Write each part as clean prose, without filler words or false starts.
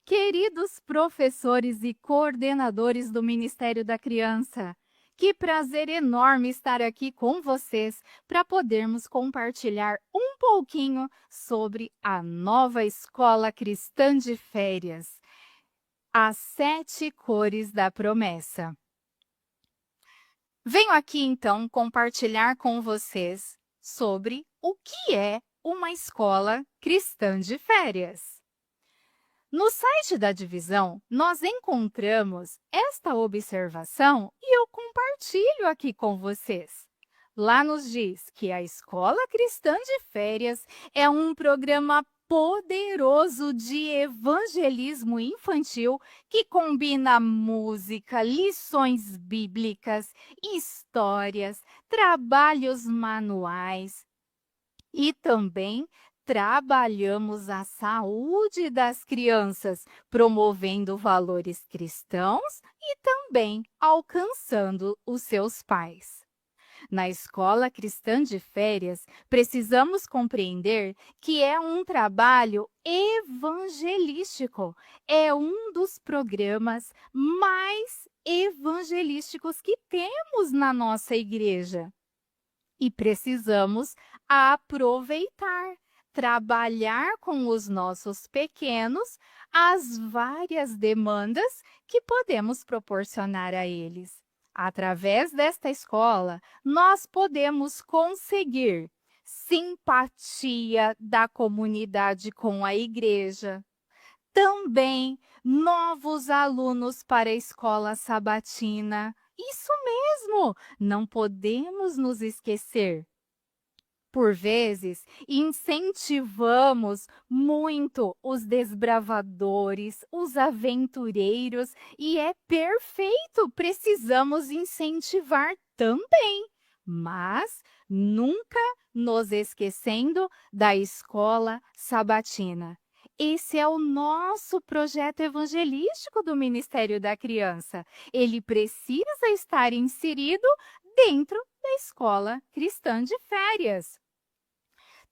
Queridos professores e coordenadores do Ministério da Criança, que prazer enorme estar aqui com vocês para podermos compartilhar um pouquinho sobre a nova Escola Cristã de Férias, as 7 cores da promessa. Venho aqui então compartilhar com vocês sobre o que é uma escola cristã de férias. No site da divisão, nós encontramos esta observação e eu compartilho aqui com vocês. Lá nos diz que a Escola Cristã de Férias é um programa poderoso de evangelismo infantil que combina música, lições bíblicas, histórias, trabalhos manuais e também trabalhamos a saúde das crianças, promovendo valores cristãos e também alcançando os seus pais. Na Escola Cristã de Férias, precisamos compreender que é um trabalho evangelístico. É um dos programas mais evangelísticos que temos na nossa igreja. E precisamos aproveitar, trabalhar com os nossos pequenos as várias demandas que podemos proporcionar a eles. Através desta escola, nós podemos conseguir simpatia da comunidade com a igreja, também novos alunos para a escola sabatina. Isso mesmo, não podemos nos esquecer. Por vezes, incentivamos muito os desbravadores, os aventureiros, e é perfeito, precisamos incentivar também, mas nunca nos esquecendo da escola sabatina. Esse é o nosso projeto evangelístico do Ministério da Criança. Ele precisa estar inserido dentro da escola cristã de férias.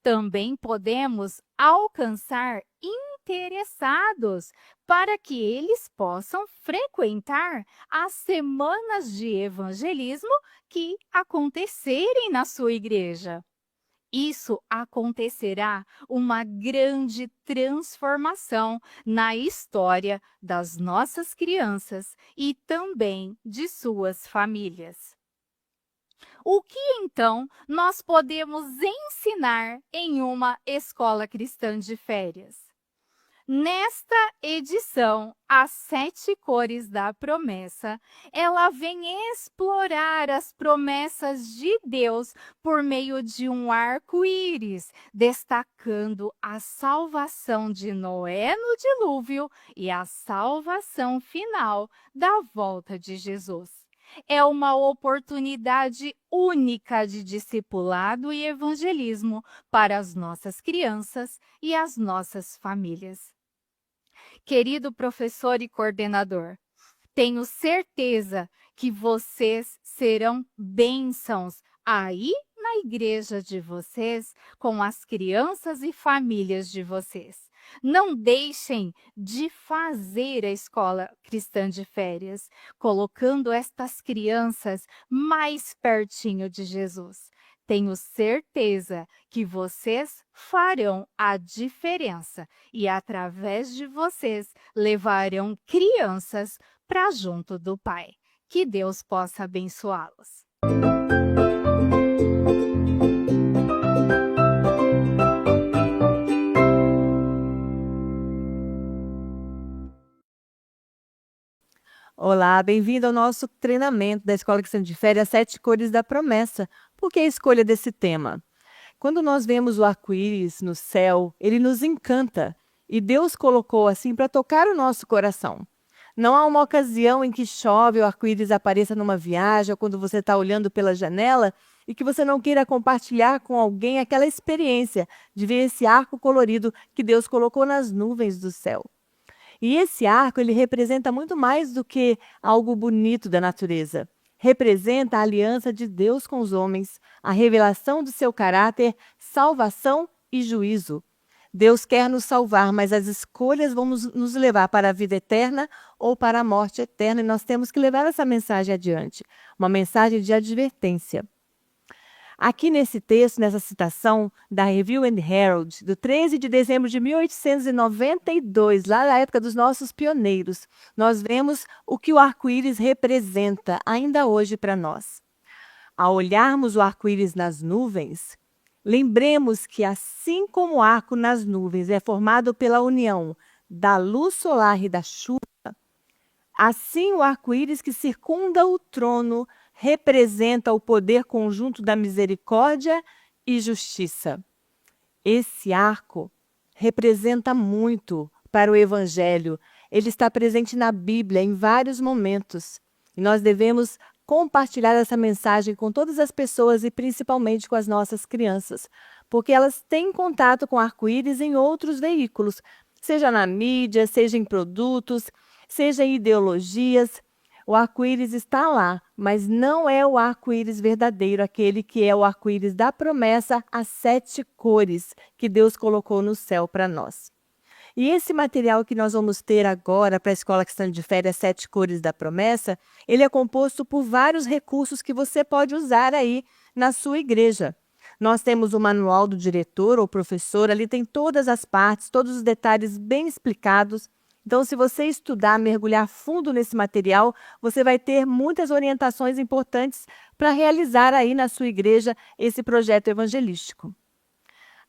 Também podemos alcançar interessados para que eles possam frequentar as semanas de evangelismo que acontecerem na sua igreja. Isso acontecerá uma grande transformação na história das nossas crianças e também de suas famílias. O que então nós podemos ensinar em uma escola cristã de férias? Nesta edição, as 7 cores da promessa, ela vem explorar as promessas de Deus por meio de um arco-íris, destacando a salvação de Noé no dilúvio e a salvação final da volta de Jesus. É uma oportunidade única de discipulado e evangelismo para as nossas crianças e as nossas famílias. Querido professor e coordenador, tenho certeza que vocês serão bênçãos aí na igreja de vocês, com as crianças e famílias de vocês. Não deixem de fazer a escola cristã de férias, colocando estas crianças mais pertinho de Jesus. Tenho certeza que vocês farão a diferença e, através de vocês, levarão crianças para junto do Pai. Que Deus possa abençoá-los. Olá, bem-vindo ao nosso treinamento da Escola Cristã de Férias 7 Cores da Promessa. Por que a escolha desse tema? Quando nós vemos o arco-íris no céu, ele nos encanta e Deus colocou assim para tocar o nosso coração. Não há uma ocasião em que chove ou o arco-íris apareça numa viagem ou quando você está olhando pela janela e que você não queira compartilhar com alguém aquela experiência de ver esse arco colorido que Deus colocou nas nuvens do céu. E esse arco, ele representa muito mais do que algo bonito da natureza. Representa a aliança de Deus com os homens, a revelação do seu caráter, salvação e juízo. Deus quer nos salvar, mas as escolhas vão nos levar para a vida eterna ou para a morte eterna, e nós temos que levar essa mensagem adiante, uma mensagem de advertência. Aqui nesse texto, nessa citação da Review and Herald, do 13 de dezembro de 1892, lá na época dos nossos pioneiros, nós vemos o que o arco-íris representa ainda hoje para nós. Ao olharmos o arco-íris nas nuvens, lembremos que, assim como o arco nas nuvens é formado pela união da luz solar e da chuva, assim o arco-íris que circunda o trono representa o poder conjunto da misericórdia e justiça. Esse arco representa muito para o Evangelho. Ele está presente na Bíblia em vários momentos. E nós devemos compartilhar essa mensagem com todas as pessoas e principalmente com as nossas crianças, porque elas têm contato com arco-íris em outros veículos, seja na mídia, seja em produtos, seja em ideologias. O arco-íris está lá, mas não é o arco-íris verdadeiro, aquele que é o arco-íris da promessa, as 7 cores que Deus colocou no céu para nós. E esse material que nós vamos ter agora para a Escola Cristã de Férias, 7 cores da promessa, ele é composto por vários recursos que você pode usar aí na sua igreja. Nós temos o manual do diretor ou professor, ali tem todas as partes, todos os detalhes bem explicados. Então, se você estudar, mergulhar fundo nesse material, você vai ter muitas orientações importantes para realizar aí na sua igreja esse projeto evangelístico.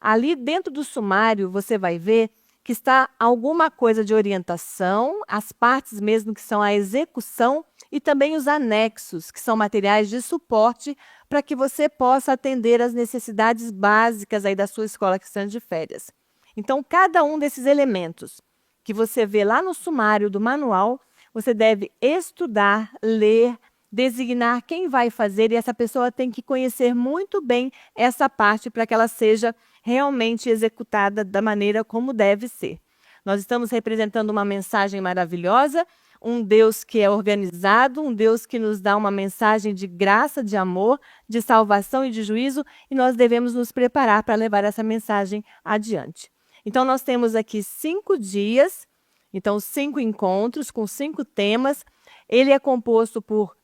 Ali dentro do sumário, você vai ver que está alguma coisa de orientação, as partes mesmo que são a execução e também os anexos, que são materiais de suporte para que você possa atender às necessidades básicas aí da sua escola cristã de férias. Então, cada um desses elementos que você vê lá no sumário do manual, você deve estudar, ler, designar quem vai fazer, e essa pessoa tem que conhecer muito bem essa parte para que ela seja realmente executada da maneira como deve ser. Nós estamos representando uma mensagem maravilhosa, um Deus que é organizado, um Deus que nos dá uma mensagem de graça, de amor, de salvação e de juízo, e nós devemos nos preparar para levar essa mensagem adiante. Então, nós temos aqui 5 dias, então 5 encontros com 5 temas. Ele é composto por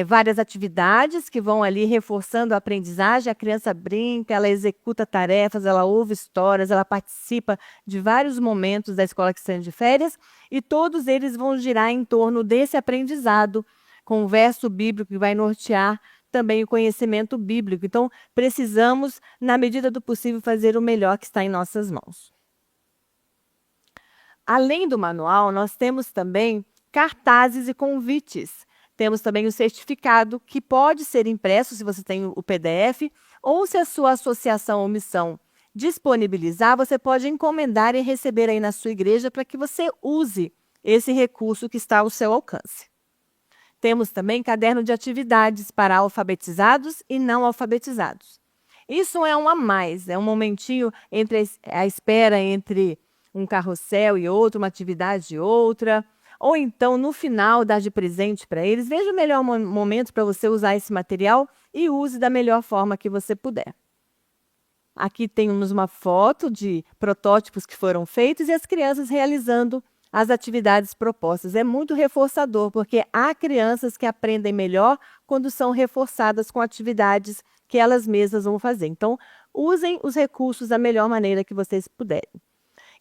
várias atividades que vão ali reforçando a aprendizagem. A criança brinca, ela executa tarefas, ela ouve histórias, ela participa de vários momentos da Escola Cristã de Férias, e todos eles vão girar em torno desse aprendizado, com o verso bíblico que vai nortear também o conhecimento bíblico. Então, precisamos, na medida do possível, fazer o melhor que está em nossas mãos. Além do manual, nós temos também cartazes e convites. Temos também o certificado, que pode ser impresso se você tem o PDF, ou se a sua associação ou missão disponibilizar, você pode encomendar e receber aí na sua igreja para que você use esse recurso que está ao seu alcance. Temos também caderno de atividades para alfabetizados e não alfabetizados. Isso é um a mais, é um momentinho entre a espera entre um carrossel e outro, uma atividade e outra, ou então no final dar de presente para eles. Veja o melhor momento para você usar esse material e use da melhor forma que você puder. Aqui temos uma foto de protótipos que foram feitos e as crianças realizando as atividades propostas. É muito reforçador, porque há crianças que aprendem melhor quando são reforçadas com atividades que elas mesmas vão fazer. Então, usem os recursos da melhor maneira que vocês puderem.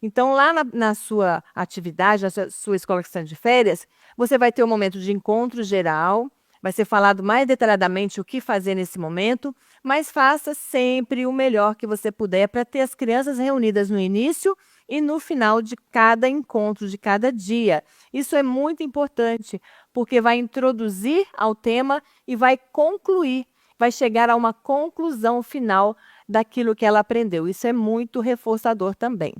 Então, lá na sua atividade, na sua escola cristã de férias, você vai ter um momento de encontro geral, vai ser falado mais detalhadamente o que fazer nesse momento, mas faça sempre o melhor que você puder para ter as crianças reunidas no início e no final de cada encontro, de cada dia. Isso é muito importante, porque vai introduzir ao tema e vai concluir, vai chegar a uma conclusão final daquilo que ela aprendeu. Isso é muito reforçador também.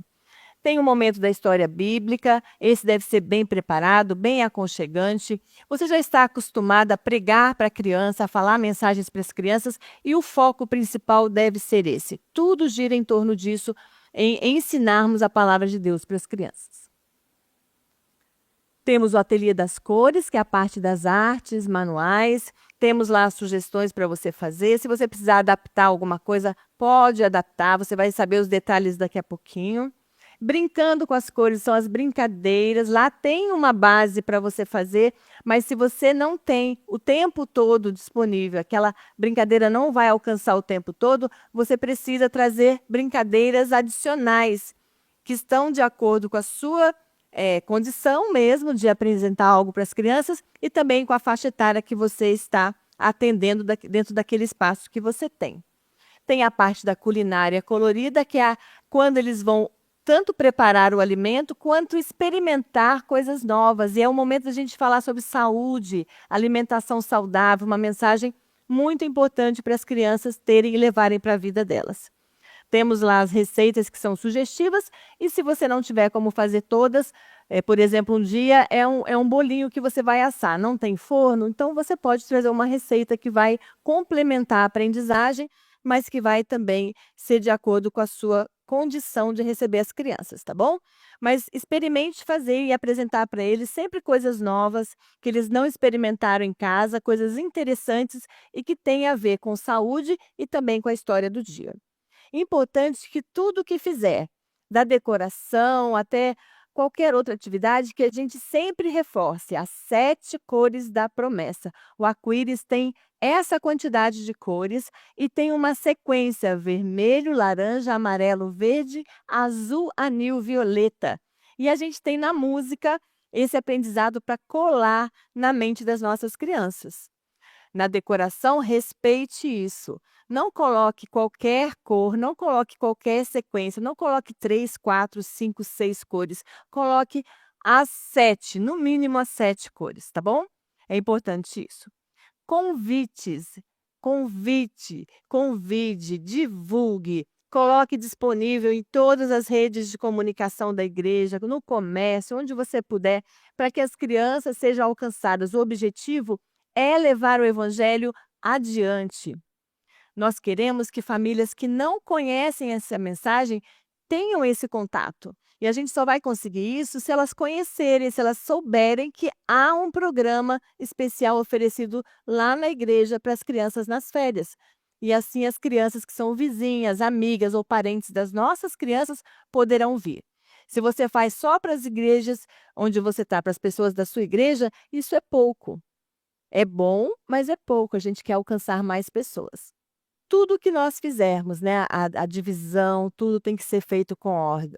Tem um momento da história bíblica, esse deve ser bem preparado, bem aconchegante. Você já está acostumado a pregar para a criança, a falar mensagens para as crianças, e o foco principal deve ser esse. Tudo gira em torno disso, em ensinarmos a palavra de Deus para as crianças. Temos o Ateliê das Cores, que é a parte das artes, manuais. Temos lá sugestões para você fazer. Se você precisar adaptar alguma coisa, pode adaptar. Você vai saber os detalhes daqui a pouquinho. Brincando com as cores são as brincadeiras. Lá tem uma base para você fazer, mas se você não tem o tempo todo disponível, aquela brincadeira não vai alcançar o tempo todo, você precisa trazer brincadeiras adicionais que estão de acordo com a sua condição mesmo de apresentar algo para as crianças e também com a faixa etária que você está atendendo dentro daquele espaço que você tem. Tem a parte da culinária colorida, que é quando eles vão tanto preparar o alimento quanto experimentar coisas novas. E é o momento da gente falar sobre saúde, alimentação saudável, uma mensagem muito importante para as crianças terem e levarem para a vida delas. Temos lá as receitas que são sugestivas e se você não tiver como fazer todas, por exemplo, um dia é um bolinho que você vai assar, não tem forno, então você pode trazer uma receita que vai complementar a aprendizagem, mas que vai também ser de acordo com a sua condição de receber as crianças, tá bom? Mas experimente fazer e apresentar para eles sempre coisas novas, que eles não experimentaram em casa, coisas interessantes e que têm a ver com saúde e também com a história do dia. Importante que tudo que fizer, da decoração até qualquer outra atividade, que a gente sempre reforce as 7 cores da promessa. O arco-íris tem essa quantidade de cores e tem uma sequência vermelho, laranja, amarelo, verde, azul, anil, violeta. E a gente tem na música esse aprendizado para colar na mente das nossas crianças. Na decoração, respeite isso. Não coloque qualquer cor, não coloque qualquer sequência, não coloque 3, 4, 5, 6 cores. Coloque as 7, no mínimo as 7 cores, tá bom? É importante isso. Convites, convide, divulgue. Coloque disponível em todas as redes de comunicação da igreja, no comércio, onde você puder, para que as crianças sejam alcançadas. O objetivo é levar o evangelho adiante. Nós queremos que famílias que não conhecem essa mensagem tenham esse contato. E a gente só vai conseguir isso se elas conhecerem, se elas souberem que há um programa especial oferecido lá na igreja para as crianças nas férias. E assim as crianças que são vizinhas, amigas ou parentes das nossas crianças poderão vir. Se você faz só para as igrejas onde você está, para as pessoas da sua igreja, isso é pouco. É bom, mas é pouco. A gente quer alcançar mais pessoas. Tudo que nós fizermos, né, a divisão, tudo tem que ser feito com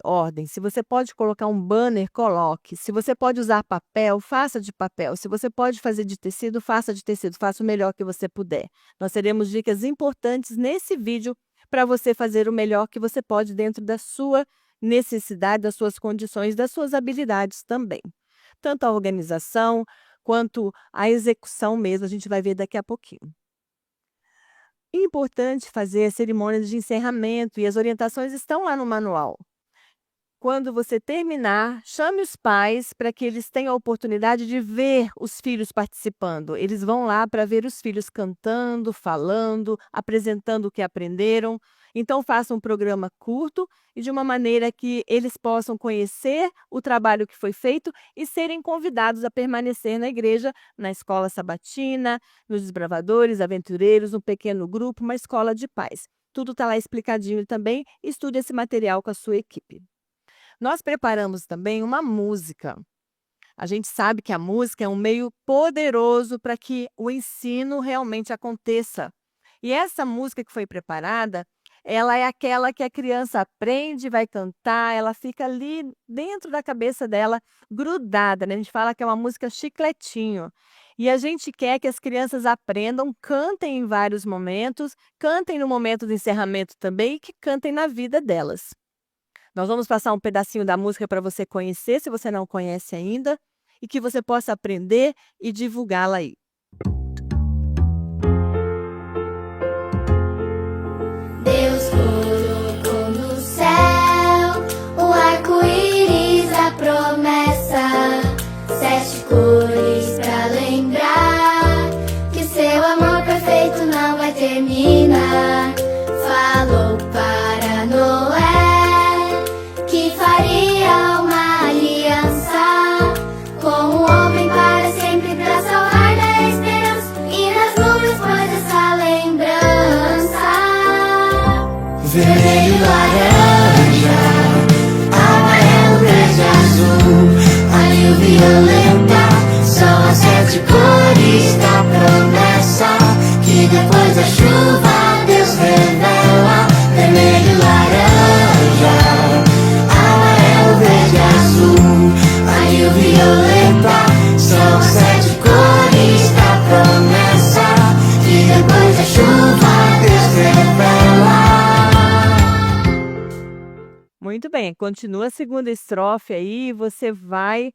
ordem. Se você pode colocar um banner, coloque. Se você pode usar papel, faça de papel. Se você pode fazer de tecido, faça de tecido. Faça o melhor que você puder. Nós teremos dicas importantes nesse vídeo para você fazer o melhor que você pode dentro da sua necessidade, das suas condições, das suas habilidades também. Tanto a organização quanto a execução mesmo, a gente vai ver daqui a pouquinho. Importante fazer as cerimônias de encerramento e as orientações estão lá no manual. Quando você terminar, chame os pais para que eles tenham a oportunidade de ver os filhos participando. Eles vão lá para ver os filhos cantando, falando, apresentando o que aprenderam. Então, faça um programa curto e de uma maneira que eles possam conhecer o trabalho que foi feito e serem convidados a permanecer na igreja, na escola sabatina, nos desbravadores, aventureiros, um pequeno grupo, uma escola de paz. Tudo está lá explicadinho também. Estude esse material com a sua equipe. Nós preparamos também uma música. A gente sabe que a música é um meio poderoso para que o ensino realmente aconteça. E essa música que foi preparada, ela é aquela que a criança aprende, vai cantar, ela fica ali dentro da cabeça dela, grudada, né? A gente fala que é uma música chicletinho. E a gente quer que as crianças aprendam, cantem em vários momentos, cantem no momento do encerramento também e que cantem na vida delas. Nós vamos passar um pedacinho da música para você conhecer, se você não conhece ainda, e que você possa aprender e divulgá-la aí. Deus colocou no céu o arco-íris da promessa, 7 cores pra lembrar que seu amor perfeito não vai terminar. Falou para Noé que faria uma aliança com o vermelho, laranja, amarelo, verde, azul, anil, violeta. São as 7 cores da promessa que depois da chuva Deus revela. Vermelho, laranja, amarelo, verde, azul, anil, violeta. São as 7 cores da promessa que depois da chuva Deus revela. Muito bem, continua a segunda estrofe aí, você vai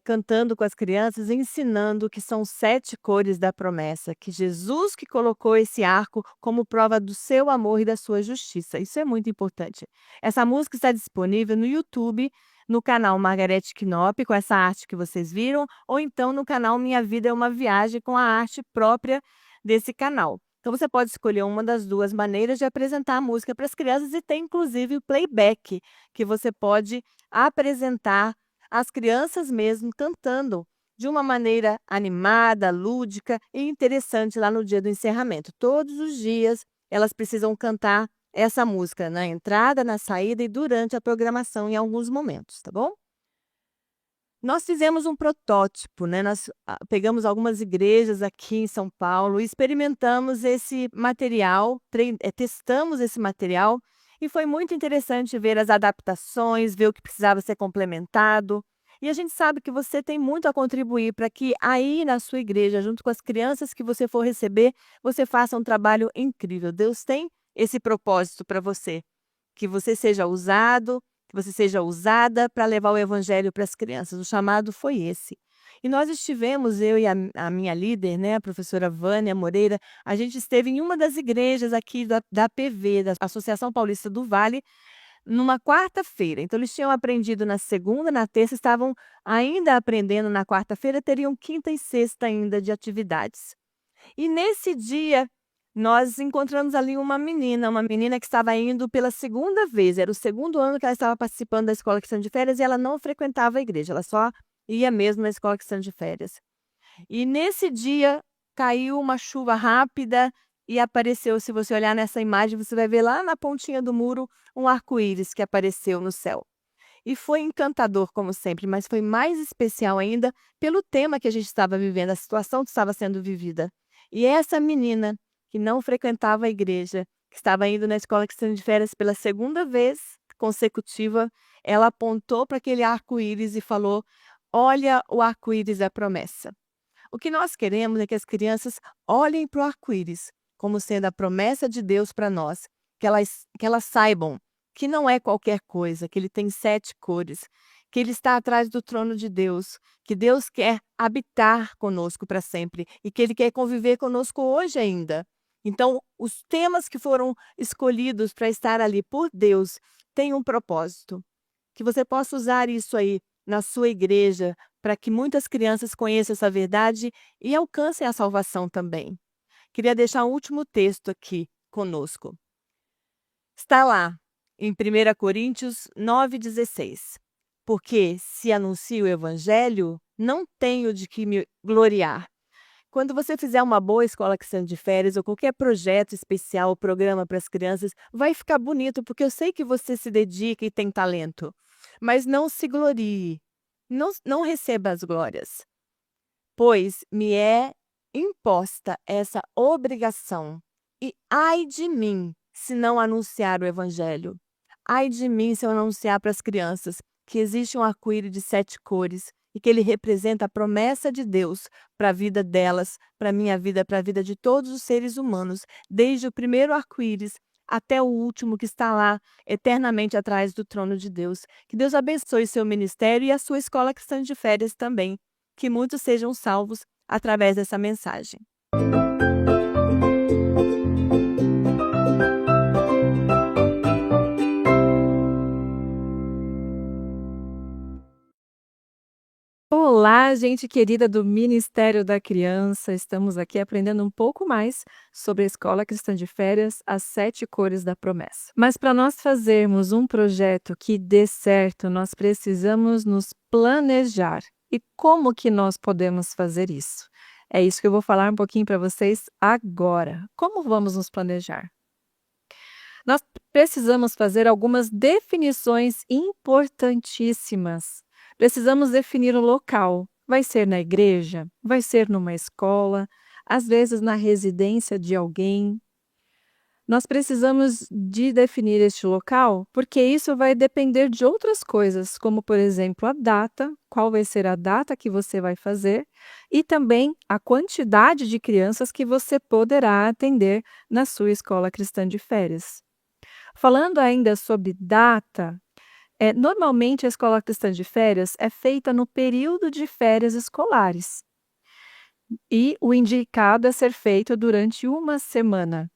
cantando com as crianças, ensinando que são 7 cores da promessa, que Jesus que colocou esse arco como prova do seu amor e da sua justiça. Isso é muito importante. Essa música está disponível no YouTube, no canal Margarete Knop, com essa arte que vocês viram, ou então no canal Minha Vida é uma Viagem, com a arte própria desse canal. Então você pode escolher uma das duas maneiras de apresentar a música para as crianças e tem inclusive o playback, que você pode apresentar as crianças mesmo cantando de uma maneira animada, lúdica e interessante lá no dia do encerramento. Todos os dias elas precisam cantar essa música na entrada, na saída e durante a programação em alguns momentos, tá bom? Nós fizemos um protótipo, né? Nós pegamos algumas igrejas aqui em São Paulo e experimentamos esse material, testamos esse material e foi muito interessante ver as adaptações, ver o que precisava ser complementado. E a gente sabe que você tem muito a contribuir para que aí na sua igreja, junto com as crianças que você for receber, você faça um trabalho incrível. Deus tem esse propósito para você, que você seja usado, que você seja usada para levar o evangelho para as crianças. O chamado foi esse. E nós estivemos, eu e a minha líder, né, a professora Vânia Moreira, a gente esteve em uma das igrejas aqui da APV, da Associação Paulista do Vale, numa quarta-feira. Então, eles tinham aprendido na segunda, na terça, estavam ainda aprendendo na quarta-feira, teriam quinta e sexta ainda de atividades. E nesse dia, nós encontramos ali uma menina que estava indo pela segunda vez, era o segundo ano que ela estava participando da Escola Cristã de Férias e ela não frequentava a igreja, ela só ia mesmo na Escola Cristã de Férias. E nesse dia caiu uma chuva rápida e apareceu, se você olhar nessa imagem, você vai ver lá na pontinha do muro um arco-íris que apareceu no céu. E foi encantador, como sempre, mas foi mais especial ainda pelo tema que a gente estava vivendo, a situação que estava sendo vivida. E essa menina que não frequentava a igreja, que estava indo na Escola Cristã de Férias pela segunda vez consecutiva, ela apontou para aquele arco-íris e falou: olha o arco-íris da promessa. O que nós queremos é que as crianças olhem para o arco-íris como sendo a promessa de Deus para nós, que elas saibam que não é qualquer coisa, que ele tem 7 cores, que ele está atrás do trono de Deus, que Deus quer habitar conosco para sempre e que ele quer conviver conosco hoje ainda. Então, os temas que foram escolhidos para estar ali por Deus têm um propósito. Que você possa usar isso aí na sua igreja para que muitas crianças conheçam essa verdade e alcancem a salvação também. Queria deixar um último texto aqui conosco. Está lá, em 1 Coríntios 9,16. Porque se anuncio o evangelho, não tenho de que me gloriar. Quando você fizer uma boa escola cristã de férias ou qualquer projeto especial ou programa para as crianças, vai ficar bonito, porque eu sei que você se dedica e tem talento. Mas não se glorie, não receba as glórias, pois me é imposta essa obrigação. E ai de mim se não anunciar o evangelho. Ai de mim se eu anunciar para as crianças que existe um arco-íris de 7 cores e que ele representa a promessa de Deus para a vida delas, para a minha vida, para a vida de todos os seres humanos, desde o primeiro arco-íris até o último que está lá eternamente atrás do trono de Deus. Que Deus abençoe seu ministério e a sua escola cristã de férias também. Que muitos sejam salvos através dessa mensagem. Olá, gente querida do Ministério da Criança. Estamos aqui aprendendo um pouco mais sobre a Escola Cristã de Férias, as 7 cores da promessa. Mas para nós fazermos um projeto que dê certo, nós precisamos nos planejar. E como que nós podemos fazer isso? É isso que eu vou falar um pouquinho para vocês agora. Como vamos nos planejar? Nós precisamos fazer algumas definições importantíssimas. Precisamos definir o local. Vai ser na igreja? Vai ser numa escola? Às vezes na residência de alguém? Nós precisamos de definir este local, porque isso vai depender de outras coisas, como, por exemplo, a data, qual vai ser a data que você vai fazer, e também a quantidade de crianças que você poderá atender na sua escola cristã de férias. Falando ainda sobre data, normalmente a escola cristã de férias é feita no período de férias escolares, e o indicado é ser feito durante uma semana.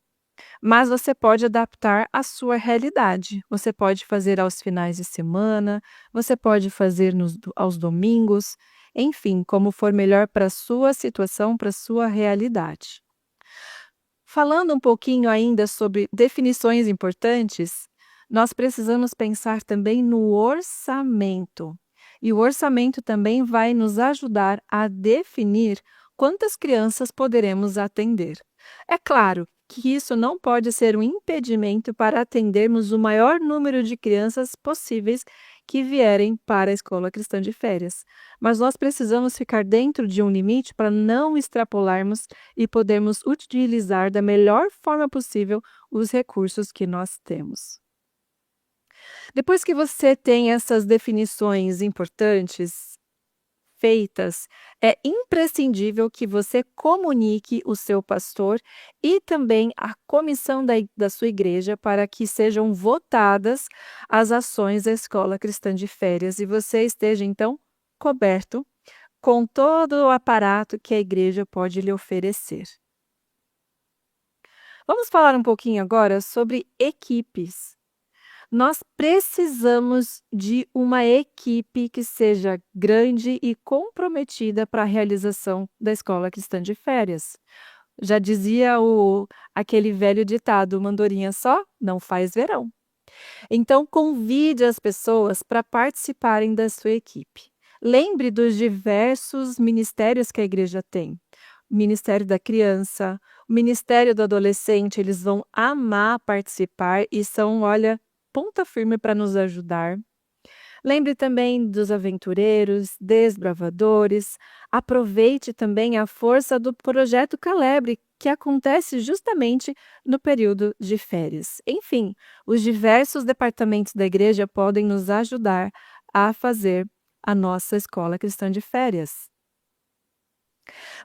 Mas você pode adaptar à sua realidade. Você pode fazer aos finais de semana, você pode fazer aos domingos, enfim, como for melhor para a sua situação, para a sua realidade. Falando um pouquinho ainda sobre definições importantes, nós precisamos pensar também no orçamento. E o orçamento também vai nos ajudar a definir quantas crianças poderemos atender. É claro que isso não pode ser um impedimento para atendermos o maior número de crianças possíveis que vierem para a escola cristã de férias, mas nós precisamos ficar dentro de um limite para não extrapolarmos e podermos utilizar da melhor forma possível os recursos que nós temos. Depois que você tem essas definições importantes feitas, é imprescindível que você comunique o seu pastor e também a comissão da sua igreja para que sejam votadas as ações da escola cristã de férias e você esteja, então, coberto com todo o aparato que a igreja pode lhe oferecer. Vamos falar um pouquinho agora sobre equipes. Nós precisamos de uma equipe que seja grande e comprometida para a realização da escola cristã de férias. Já dizia aquele velho ditado, uma andorinha só não faz verão. Então, convide as pessoas para participarem da sua equipe. Lembre dos diversos ministérios que a igreja tem. O Ministério da Criança, o Ministério do Adolescente, eles vão amar participar e são, olha, ponta firme para nos ajudar. Lembre também dos aventureiros, desbravadores. Aproveite também a força do Projeto Calebre, que acontece justamente no período de férias. Enfim, os diversos departamentos da igreja podem nos ajudar a fazer a nossa escola cristã de férias.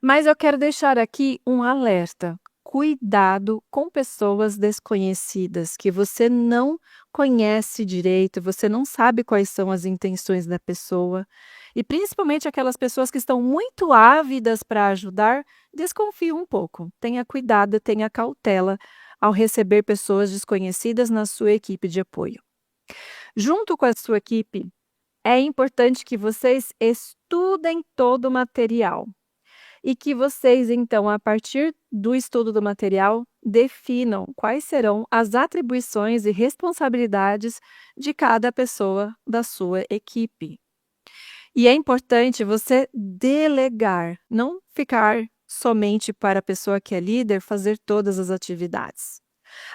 Mas eu quero deixar aqui um alerta. Cuidado com pessoas desconhecidas, que você não conhece direito, você não sabe quais são as intenções da pessoa. E principalmente aquelas pessoas que estão muito ávidas para ajudar, desconfie um pouco. Tenha cuidado, tenha cautela ao receber pessoas desconhecidas na sua equipe de apoio. Junto com a sua equipe, é importante que vocês estudem todo o material. E que vocês, então, a partir do estudo do material, definam quais serão as atribuições e responsabilidades de cada pessoa da sua equipe. E é importante você delegar, não ficar somente para a pessoa que é líder fazer todas as atividades.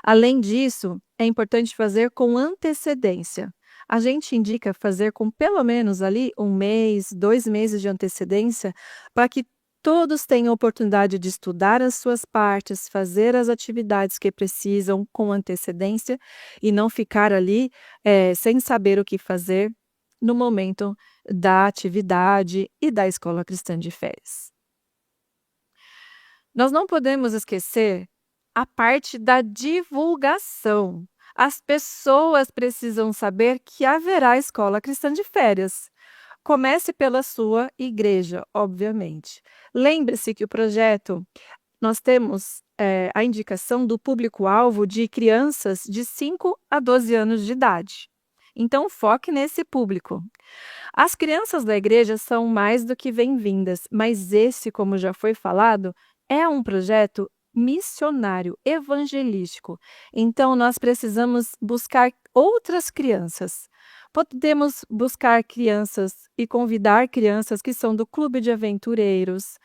Além disso, é importante fazer com antecedência. A gente indica fazer com pelo menos ali 1 mês, 2 meses de antecedência, para que todos tenham a oportunidade de estudar as suas partes, fazer as atividades que precisam com antecedência e não ficar ali sem saber o que fazer no momento da atividade e da escola cristã de férias. Nós não podemos esquecer a parte da divulgação. As pessoas precisam saber que haverá escola cristã de férias. Comece pela sua igreja, obviamente. Lembre-se que o projeto, nós temos a indicação do público-alvo de crianças de 5 a 12 anos de idade. Então, foque nesse público. As crianças da igreja são mais do que bem-vindas, mas esse, como já foi falado, é um projeto missionário, evangelístico. Então, nós precisamos buscar outras crianças. Podemos buscar crianças e convidar crianças que são do clube de aventureiros,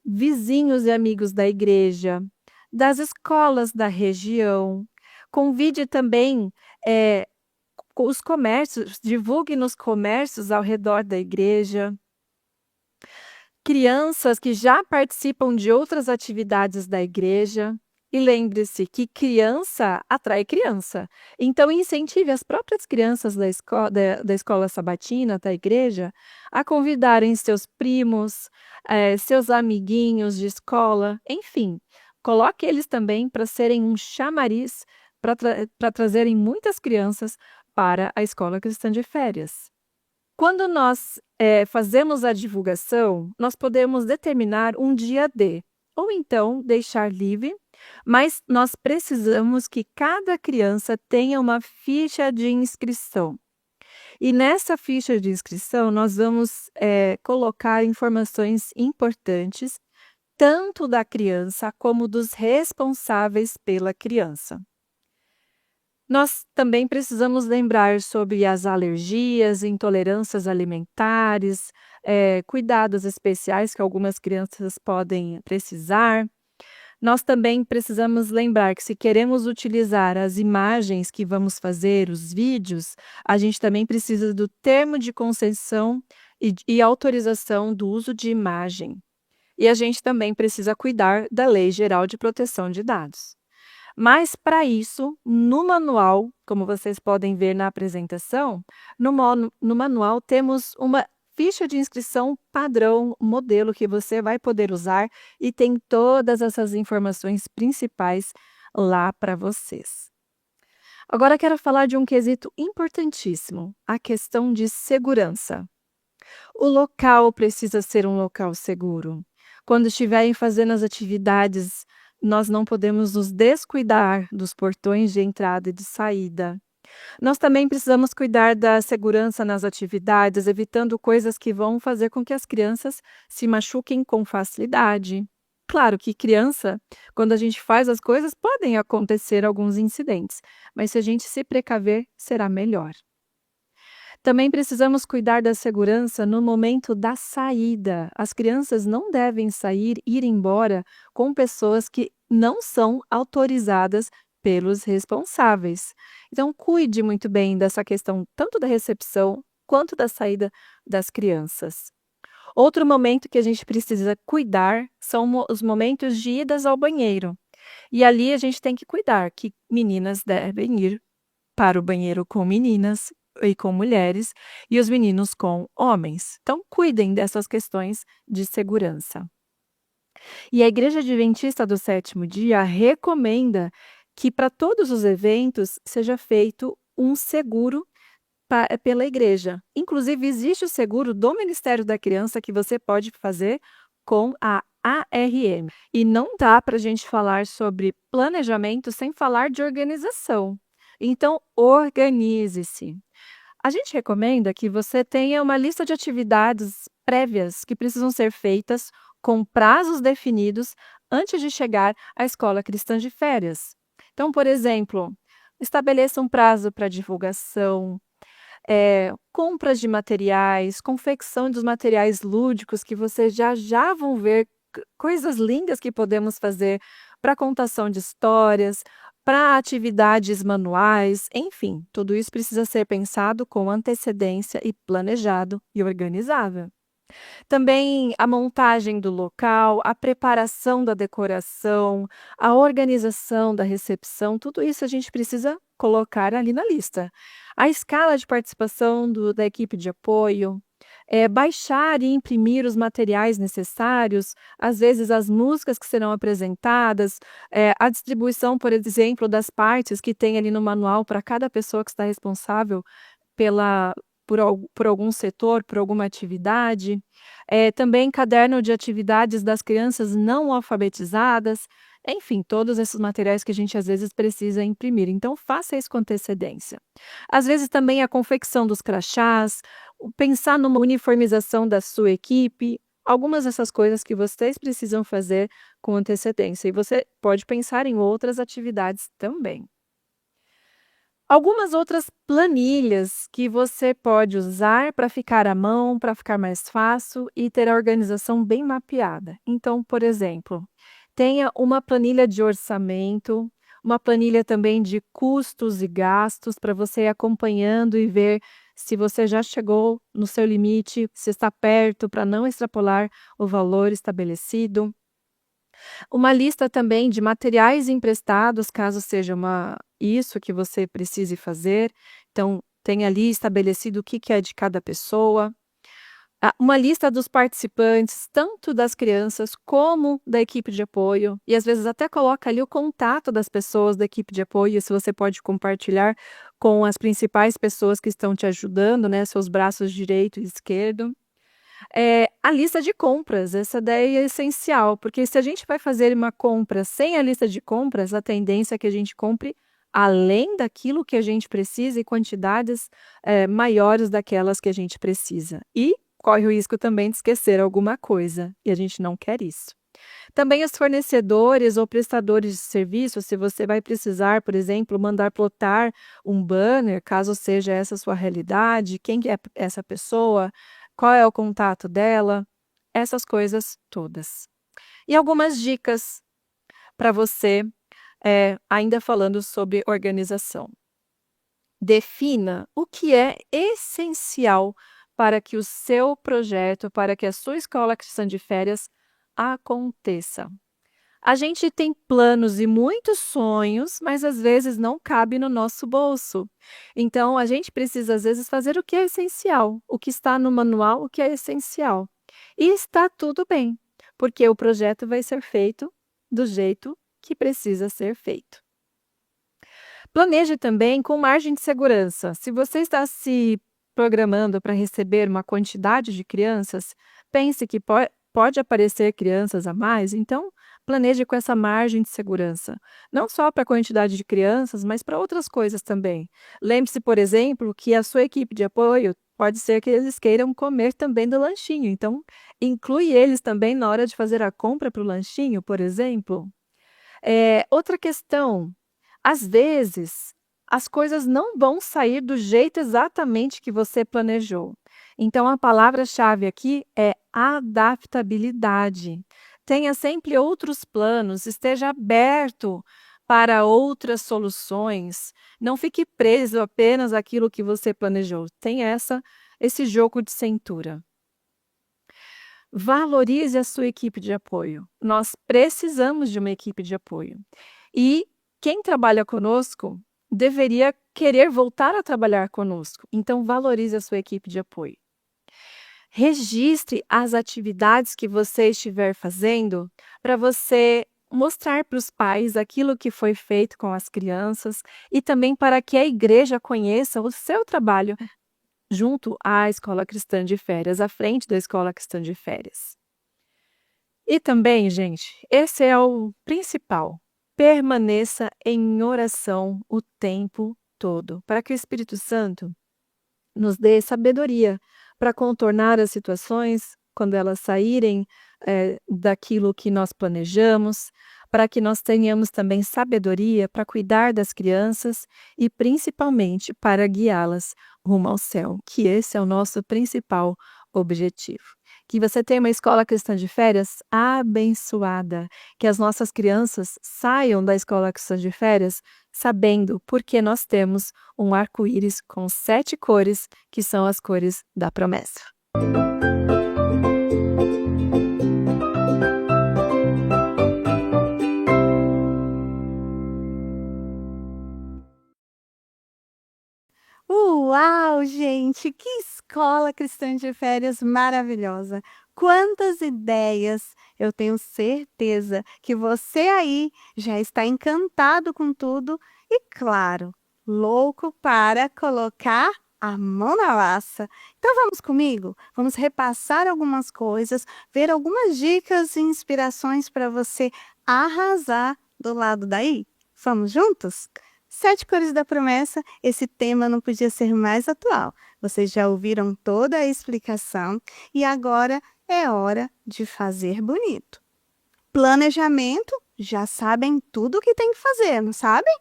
vizinhos e amigos da igreja, das escolas da região. Convide também os comércios, divulgue nos comércios ao redor da igreja. Crianças que já participam de outras atividades da igreja. E lembre-se que criança atrai criança. Então, incentive as próprias crianças da escola sabatina, da igreja, a convidarem seus primos, seus amiguinhos de escola, enfim. Coloque eles também para serem um chamariz, para trazerem muitas crianças para a escola cristã de férias. Quando nós fazemos a divulgação, nós podemos determinar um dia D, ou então deixar livre, mas nós precisamos que cada criança tenha uma ficha de inscrição. E nessa ficha de inscrição, nós vamos colocar informações importantes, tanto da criança como dos responsáveis pela criança. Nós também precisamos lembrar sobre as alergias, intolerâncias alimentares, cuidados especiais que algumas crianças podem precisar. Nós também precisamos lembrar que, se queremos utilizar as imagens que vamos fazer, os vídeos, a gente também precisa do termo de concessão e autorização do uso de imagem. E a gente também precisa cuidar da Lei Geral de Proteção de Dados. Mas, para isso, no manual, como vocês podem ver na apresentação, no manual temos uma ficha de inscrição padrão, modelo, que você vai poder usar e tem todas essas informações principais lá para vocês. Agora quero falar de um quesito importantíssimo, a questão de segurança. O local precisa ser um local seguro. Quando estiverem fazendo as atividades, nós não podemos nos descuidar dos portões de entrada e de saída. Nós também precisamos cuidar da segurança nas atividades, evitando coisas que vão fazer com que as crianças se machuquem com facilidade. Claro que criança, quando a gente faz as coisas, podem acontecer alguns incidentes, mas se a gente se precaver, será melhor. Também precisamos cuidar da segurança no momento da saída. As crianças não devem ir embora com pessoas que não são autorizadas pelos responsáveis. Então, cuide muito bem dessa questão, tanto da recepção quanto da saída das crianças. Outro momento que a gente precisa cuidar são os momentos de idas ao banheiro. E ali a gente tem que cuidar que meninas devem ir para o banheiro com meninas e com mulheres, e os meninos com homens. Então, cuidem dessas questões de segurança. E a Igreja Adventista do Sétimo Dia recomenda que para todos os eventos seja feito um seguro pela igreja. Inclusive, existe o seguro do Ministério da Criança que você pode fazer com a ARM. E não dá para a gente falar sobre planejamento sem falar de organização. Então, organize-se. A gente recomenda que você tenha uma lista de atividades prévias que precisam ser feitas com prazos definidos antes de chegar à escola cristã de férias. Então, por exemplo, estabeleça um prazo para divulgação, compras de materiais, confecção dos materiais lúdicos, que vocês já vão ver coisas lindas que podemos fazer para contação de histórias, para atividades manuais, enfim, tudo isso precisa ser pensado com antecedência e planejado e organizável. Também a montagem do local, a preparação da decoração, a organização da recepção, tudo isso a gente precisa colocar ali na lista. A escala de participação da equipe de apoio, baixar e imprimir os materiais necessários, às vezes as músicas que serão apresentadas, a distribuição, por exemplo, das partes que tem ali no manual para cada pessoa que está responsável por algum setor, por alguma atividade. Também caderno de atividades das crianças não alfabetizadas. Enfim, todos esses materiais que a gente às vezes precisa imprimir. Então, faça isso com antecedência. Às vezes também a confecção dos crachás, pensar numa uniformização da sua equipe, algumas dessas coisas que vocês precisam fazer com antecedência. E você pode pensar em outras atividades também. Algumas outras planilhas que você pode usar para ficar à mão, para ficar mais fácil e ter a organização bem mapeada. Então, por exemplo, tenha uma planilha de orçamento, uma planilha também de custos e gastos para você ir acompanhando e ver se você já chegou no seu limite, se está perto, para não extrapolar o valor estabelecido. Uma lista também de materiais emprestados, caso seja isso que você precise fazer. Então, tem ali estabelecido o que é de cada pessoa. Uma lista dos participantes, tanto das crianças como da equipe de apoio, e às vezes até coloca ali o contato das pessoas da equipe de apoio, se você pode compartilhar com as principais pessoas que estão te ajudando, né, seus braços direito e esquerdo. A lista de compras, essa daí é essencial, porque se a gente vai fazer uma compra sem a lista de compras, a tendência é que a gente compre além daquilo que a gente precisa e quantidades maiores daquelas que a gente precisa. E corre o risco também de esquecer alguma coisa, e a gente não quer isso. Também os fornecedores ou prestadores de serviço, se você vai precisar, por exemplo, mandar plotar um banner, caso seja essa a sua realidade, quem é essa pessoa, qual é o contato dela, essas coisas todas. E algumas dicas para você, ainda falando sobre organização. Defina o que é essencial para que o seu projeto, para que a sua escola cristã de férias aconteça. A gente tem planos e muitos sonhos, mas às vezes não cabe no nosso bolso. Então, a gente precisa, às vezes, fazer o que é essencial, o que está no manual, o que é essencial. E está tudo bem, porque o projeto vai ser feito do jeito que precisa ser feito. Planeje também com margem de segurança. Se você está se programando para receber uma quantidade de crianças, pense que pode aparecer crianças a mais, então planeje com essa margem de segurança. Não só para a quantidade de crianças, mas para outras coisas também. Lembre-se, por exemplo, que a sua equipe de apoio pode ser que eles queiram comer também do lanchinho. Então, inclui eles também na hora de fazer a compra para o lanchinho, por exemplo. Outra questão, às vezes, as coisas não vão sair do jeito exatamente que você planejou. Então, a palavra-chave aqui é adaptabilidade. Tenha sempre outros planos, esteja aberto para outras soluções. Não fique preso apenas àquilo que você planejou. Tenha esse jogo de cintura. Valorize a sua equipe de apoio. Nós precisamos de uma equipe de apoio. E quem trabalha conosco deveria querer voltar a trabalhar conosco. Então, valorize a sua equipe de apoio. Registre as atividades que você estiver fazendo para você mostrar para os pais aquilo que foi feito com as crianças e também para que a igreja conheça o seu trabalho junto à Escola Cristã de Férias, à frente da Escola Cristã de Férias. E também, gente, esse é o principal. Permaneça em oração o tempo todo, para que o Espírito Santo nos dê sabedoria para contornar as situações quando elas saírem daquilo que nós planejamos, para que nós tenhamos também sabedoria para cuidar das crianças e principalmente para guiá-las rumo ao céu, que esse é o nosso principal objetivo. Que você tenha uma escola cristã de férias abençoada, que as nossas crianças saiam da escola cristã de férias sabendo porque nós temos um arco-íris com 7 cores, que são as cores da promessa. Uau, gente, que escola cristã de férias maravilhosa! Quantas ideias! Eu tenho certeza que você aí já está encantado com tudo e, claro, louco para colocar a mão na massa. Então vamos comigo? Vamos repassar algumas coisas, ver algumas dicas e inspirações para você arrasar do lado daí? Vamos juntos? 7 cores da promessa, esse tema não podia ser mais atual. Vocês já ouviram toda a explicação e agora é hora de fazer bonito. Planejamento, já sabem tudo o que tem que fazer, não sabem?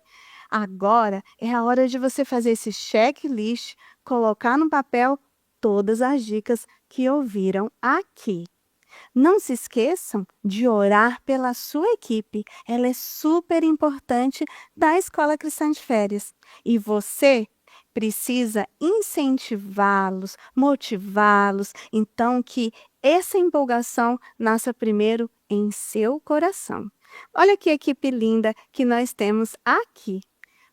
Agora é a hora de você fazer esse checklist, colocar no papel todas as dicas que ouviram aqui. Não se esqueçam de orar pela sua equipe. Ela é super importante da Escola Cristã de Férias. E você precisa incentivá-los, motivá-los, então que essa empolgação nasça primeiro em seu coração. Olha que equipe linda que nós temos aqui.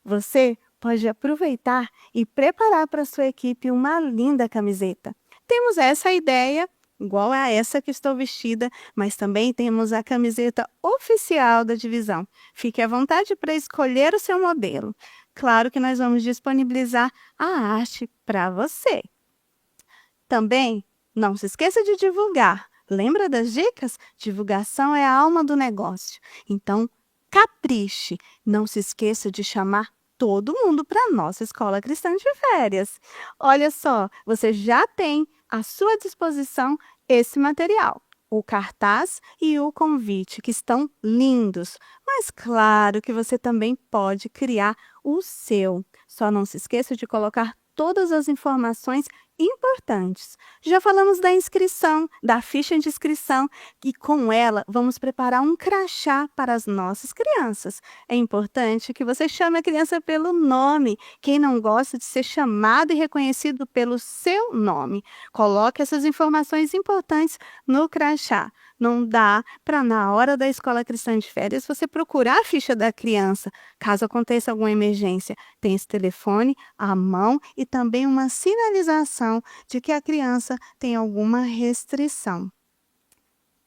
Você pode aproveitar e preparar para sua equipe uma linda camiseta. Temos essa ideia, igual a essa que estou vestida, mas também temos a camiseta oficial da divisão. Fique à vontade para escolher o seu modelo. Claro que nós vamos disponibilizar a arte para você. Também, não se esqueça de divulgar. Lembra das dicas? Divulgação é a alma do negócio. Então, capriche. Não se esqueça de chamar todo mundo para a nossa Escola Cristã de Férias. Olha só, você já tem à sua disposição esse material. O cartaz e o convite, que estão lindos. Mas claro que você também pode criar o seu. Só não se esqueça de colocar todas as informações importantes. Já falamos da inscrição, da ficha de inscrição, e com ela vamos preparar um crachá para as nossas crianças. É importante que você chame a criança pelo nome. Quem não gosta de ser chamado e reconhecido pelo seu nome? Coloque essas informações importantes no crachá. Não dá para, na hora da Escola Cristã de Férias, você procurar a ficha da criança, caso aconteça alguma emergência. Tem esse telefone à mão e também uma sinalização de que a criança tem alguma restrição.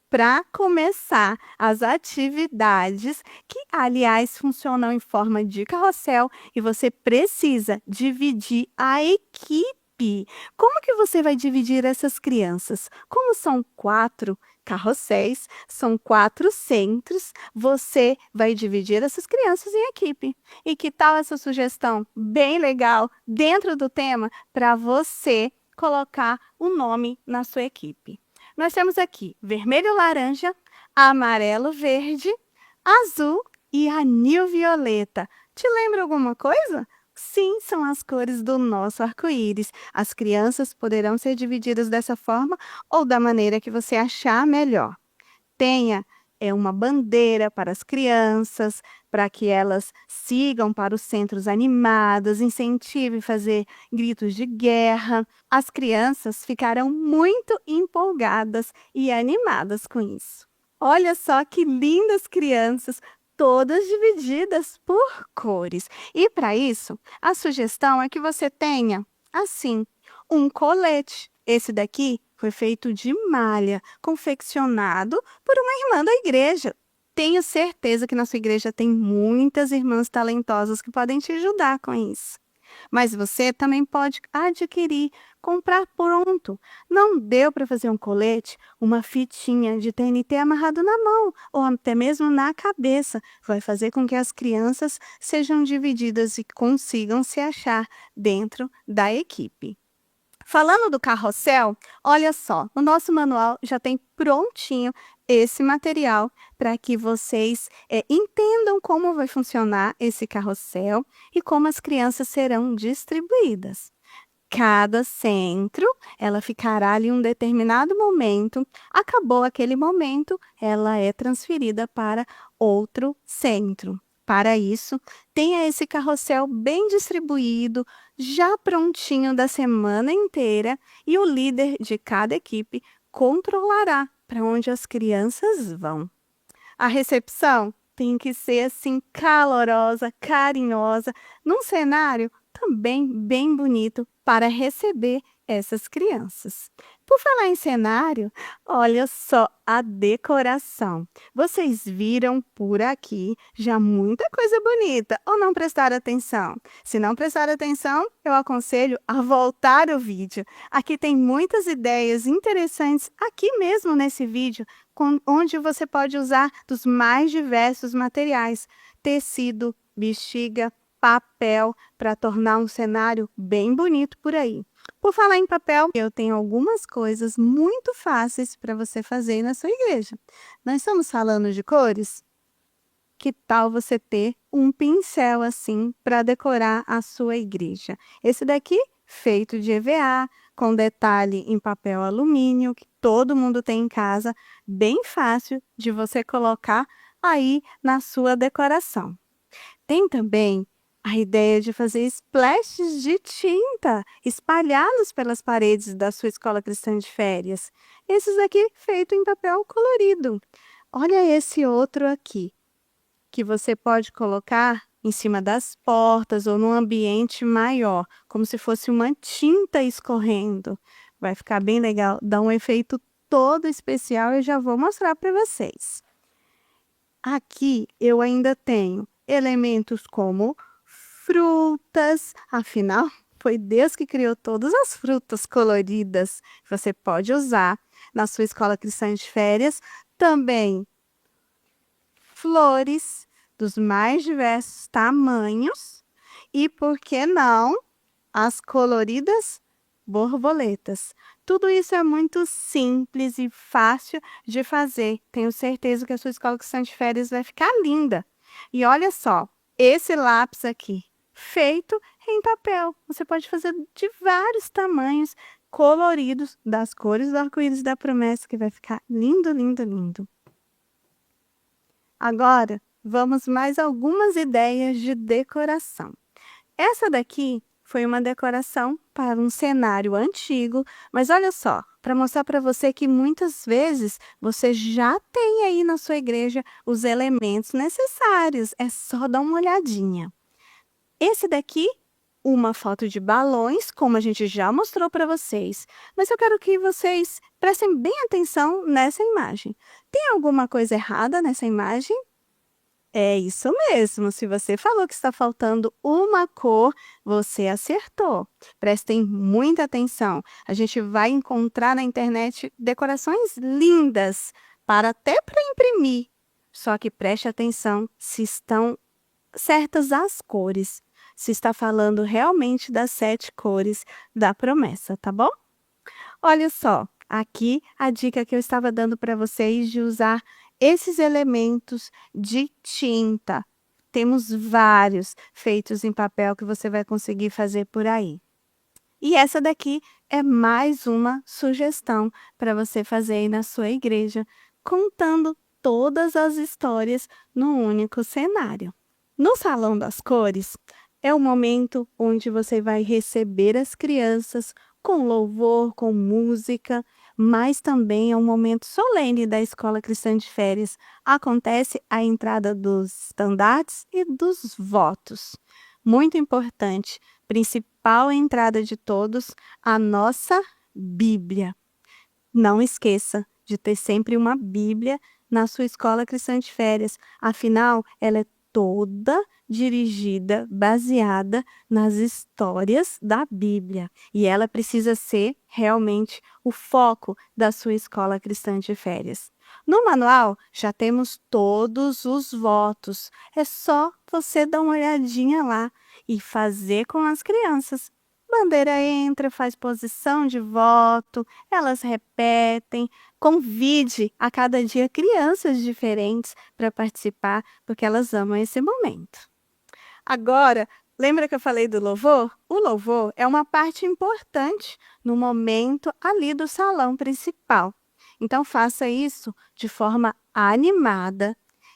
Para começar as atividades, que aliás funcionam em forma de carrossel, e você precisa dividir a equipe. Como que você vai dividir essas crianças? Como são 4 carrosséis, são 4 centros, você vai dividir essas crianças em equipe. E que tal essa sugestão bem legal dentro do tema para você colocar o nome na sua equipe? Nós temos aqui vermelho, laranja, amarelo, verde, azul e anil violeta. Te lembra alguma coisa? Sim, são as cores do nosso arco-íris. As crianças poderão ser divididas dessa forma ou da maneira que você achar melhor. Tenha uma bandeira para as crianças, para que elas sigam para os centros animados, incentive a fazer gritos de guerra. As crianças ficarão muito empolgadas e animadas com isso. Olha só que lindas crianças, todas divididas por cores. E para isso, a sugestão é que você tenha, assim, um colete. Esse daqui foi feito de malha, confeccionado por uma irmã da igreja. Tenho certeza que na sua igreja tem muitas irmãs talentosas que podem te ajudar com isso. Mas você também pode adquirir, comprar pronto. Não deu para fazer um colete, uma fitinha de TNT amarrado na mão ou até mesmo na cabeça. Vai fazer com que as crianças sejam divididas e consigam se achar dentro da equipe. Falando do carrossel, olha só, o nosso manual já tem prontinho esse material para que vocês entendam como vai funcionar esse carrossel e como as crianças serão distribuídas. Cada centro, ela ficará ali em um determinado momento. Acabou aquele momento, ela é transferida para outro centro. Para isso, tenha esse carrossel bem distribuído, já prontinho da semana inteira, e o líder de cada equipe controlará para onde as crianças vão. A recepção tem que ser assim calorosa, carinhosa, num cenário também bem bonito para receber essas crianças. Por falar em cenário, olha só a decoração. Vocês viram por aqui já muita coisa bonita, ou não prestaram atenção? Se não prestar atenção, eu aconselho a voltar o vídeo. Aqui tem muitas ideias interessantes aqui mesmo nesse vídeo, onde você pode usar dos mais diversos materiais: tecido, bexiga, papel, para tornar um cenário bem bonito por aí. Por falar em papel, eu tenho algumas coisas muito fáceis para você fazer na sua igreja. Nós estamos falando de cores? Que tal você ter um pincel assim para decorar a sua igreja? Esse daqui feito de EVA, com detalhe em papel alumínio, que todo mundo tem em casa, bem fácil de você colocar aí na sua decoração. Tem também a ideia de fazer splashes de tinta, espalhados pelas paredes da sua escola cristã de férias. Esses aqui feito em papel colorido. Olha esse outro aqui, que você pode colocar em cima das portas ou num ambiente maior, como se fosse uma tinta escorrendo. Vai ficar bem legal, dá um efeito todo especial e eu já vou mostrar para vocês. Aqui eu ainda tenho elementos como frutas, afinal, foi Deus que criou todas as frutas coloridas. Você pode usar na sua escola cristã de férias. Também flores dos mais diversos tamanhos e, por que não, as coloridas borboletas. Tudo isso é muito simples e fácil de fazer. Tenho certeza que a sua escola cristã de férias vai ficar linda. E olha só, esse lápis aqui, feito em papel. Você pode fazer de vários tamanhos, coloridos, das cores do arco-íris da promessa, que vai ficar lindo, lindo, lindo. Agora, vamos mais algumas ideias de decoração. Essa daqui foi uma decoração para um cenário antigo, mas olha só, para mostrar para você que muitas vezes você já tem aí na sua igreja os elementos necessários, é só dar uma olhadinha. Esse daqui, uma foto de balões, como a gente já mostrou para vocês, mas eu quero que vocês prestem bem atenção nessa imagem. Tem alguma coisa errada nessa imagem? É isso mesmo, se você falou que está faltando uma cor, você acertou. Prestem muita atenção. A gente vai encontrar na internet decorações lindas, até para imprimir. Só que preste atenção se estão certas as cores, se está falando realmente das 7 cores da promessa, tá bom? Olha só, aqui a dica que eu estava dando para vocês de usar esses elementos de tinta. Temos vários feitos em papel que você vai conseguir fazer por aí. E essa daqui é mais uma sugestão para você fazer aí na sua igreja, contando todas as histórias num único cenário. No Salão das Cores, é o momento onde você vai receber as crianças com louvor, com música, mas também é um momento solene da Escola Cristã de Férias. Acontece a entrada dos estandartes e dos votos. Muito importante, principal entrada de todos, a nossa Bíblia. Não esqueça de ter sempre uma Bíblia na sua Escola Cristã de Férias. Afinal, ela é toda dirigida, baseada nas histórias da Bíblia. E ela precisa ser realmente o foco da sua escola cristã de férias. No manual já temos todos os votos. É só você dar uma olhadinha lá e fazer com as crianças. Bandeira entra, faz posição de voto, elas repetem. Convide a cada dia crianças diferentes para participar, porque elas amam esse momento. Agora, lembra que eu falei do louvor? O louvor é uma parte importante no momento ali do salão principal. Então, faça isso de forma animada.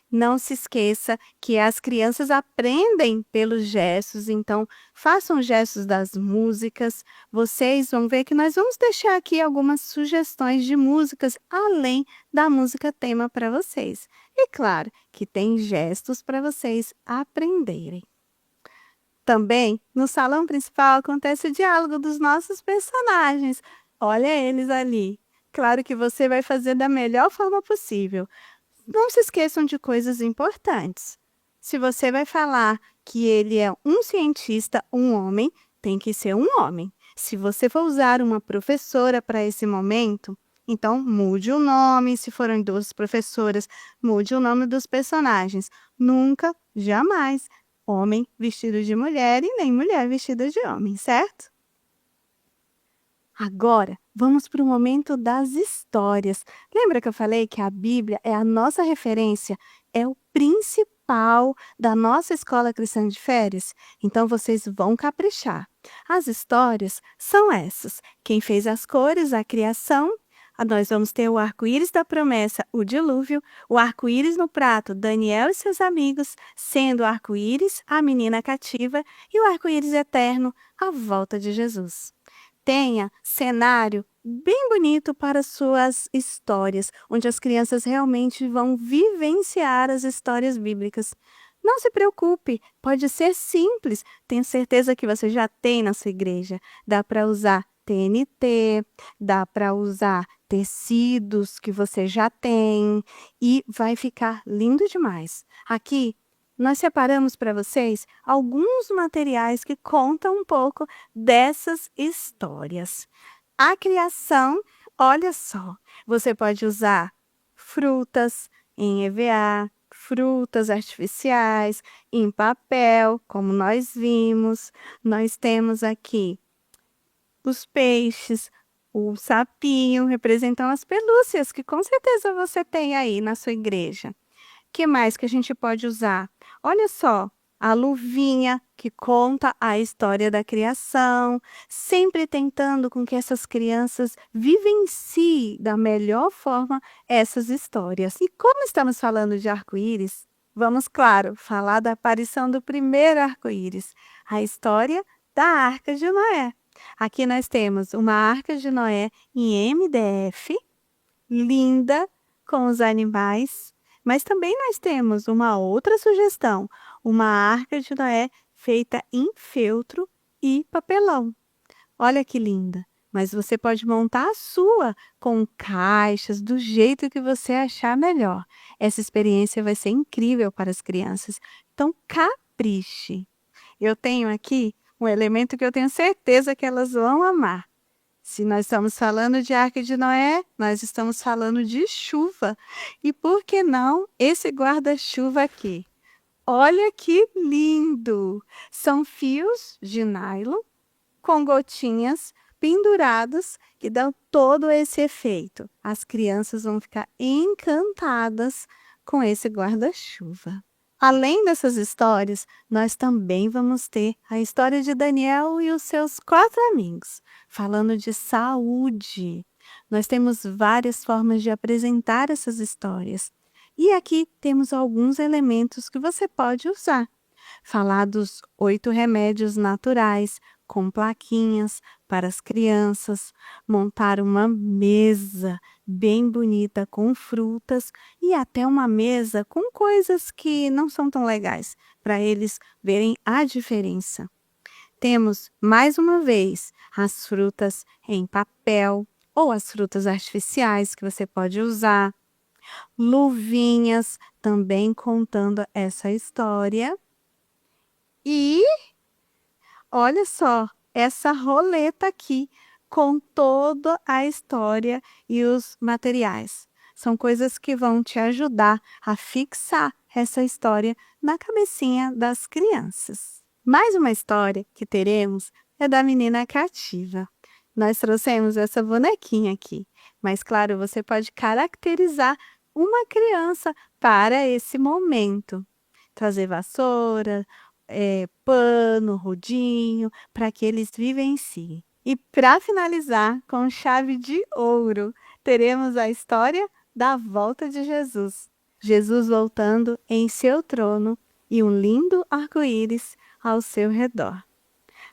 Não se esqueça que as crianças aprendem pelos gestos, então façam gestos das músicas. Vocês vão ver que nós vamos deixar aqui algumas sugestões de músicas além da música tema para vocês. E claro que tem gestos para vocês aprenderem. Também, no salão principal, acontece o diálogo dos nossos personagens. Olha eles ali. Claro que você vai fazer da melhor forma possível. Não se esqueçam de coisas importantes. Se você vai falar que ele é um cientista, um homem, tem que ser um homem. Se você for usar uma professora para esse momento, então mude o nome. Se forem 2 professoras, mude o nome dos personagens. Nunca, jamais, homem vestido de mulher e nem mulher vestida de homem, certo? Agora, vamos para o momento das histórias. Lembra que eu falei que a Bíblia é a nossa referência? É o principal principal da nossa escola cristã de férias? Então vocês vão caprichar. As histórias são essas: quem fez as cores, a criação. Nós vamos ter o arco-íris da promessa, o dilúvio, o arco-íris no prato, Daniel e seus amigos, sendo o arco-íris a menina cativa e o arco-íris eterno, a volta de Jesus. Tenha cenário bem bonito para suas histórias, onde as crianças realmente vão vivenciar as histórias bíblicas. Não se preocupe, pode ser simples. Tenho certeza que você já tem na sua igreja. Dá para usar TNT, dá para usar tecidos que você já tem e vai ficar lindo demais. Aqui nós separamos para vocês alguns materiais que contam um pouco dessas histórias. A criação, olha só, você pode usar frutas em EVA, frutas artificiais, em papel, como nós vimos. Nós temos aqui os peixes, o sapinho, representam as pelúcias, que com certeza você tem aí na sua igreja. Que mais que a gente pode usar? Olha só, a luvinha que conta a história da criação, sempre tentando com que essas crianças vivenciem da melhor forma essas histórias. E como estamos falando de arco-íris, vamos, claro, falar da aparição do primeiro arco-íris, a história da Arca de Noé. Aqui nós temos uma Arca de Noé em MDF, linda, com os animais. Mas também nós temos uma outra sugestão, uma Arca de Noé feita em feltro e papelão. Olha que linda! Mas você pode montar a sua com caixas, do jeito que você achar melhor. Essa experiência vai ser incrível para as crianças. Então, capriche! Eu tenho aqui um elemento que eu tenho certeza que elas vão amar. Se nós estamos falando de Arca de Noé, nós estamos falando de chuva. E por que não esse guarda-chuva aqui? Olha que lindo! São fios de nylon com gotinhas penduradas que dão todo esse efeito. As crianças vão ficar encantadas com esse guarda-chuva. Além dessas histórias, nós também vamos ter a história de Daniel e os seus 4 amigos, falando de saúde. Nós temos várias formas de apresentar essas histórias. E aqui temos alguns elementos que você pode usar. Falar dos 8 remédios naturais, com plaquinhas para as crianças, montar uma mesa bem bonita com frutas e até uma mesa com coisas que não são tão legais, para eles verem a diferença. Temos, mais uma vez, as frutas em papel ou as frutas artificiais que você pode usar. Luvinhas também contando essa história. E olha só, essa roleta aqui com toda a história e os materiais. São coisas que vão te ajudar a fixar essa história na cabecinha das crianças. Mais uma história que teremos é da menina cativa. Nós trouxemos essa bonequinha aqui, mas claro, você pode caracterizar uma criança para esse momento. Trazer vassoura, pano, rodinho, para que eles vivenciem. E para finalizar, com chave de ouro, teremos a história da volta de Jesus. Jesus voltando em seu trono e um lindo arco-íris ao seu redor.